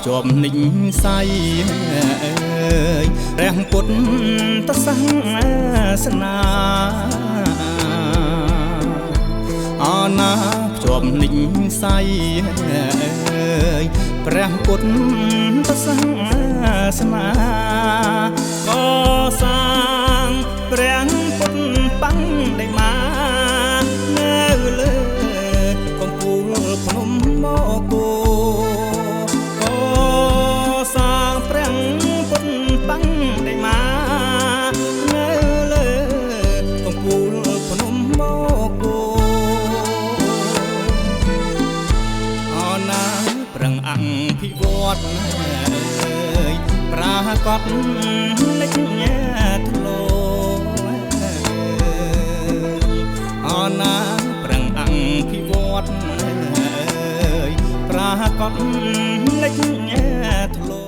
ជាប់និញស័យព្រះពុទ្ធសាសនាអណាជាប់និញស័យព្រះពុទ្ធសាសនាកសាងព្រះពុទ្ធបាំងได้มาនៅលើកំពូលភ្នំមកគោកសាងព្រះពុទ្ធបាំងได้มาនៅលើកំពូលភ្នំមកគោអណាប្រឹងអង្គភិវឌ្ឍប្រាកដលេចធ្លោអណាប្រឹងអង្គភិវឌ្ឍប្រាកដលេចធ្លោ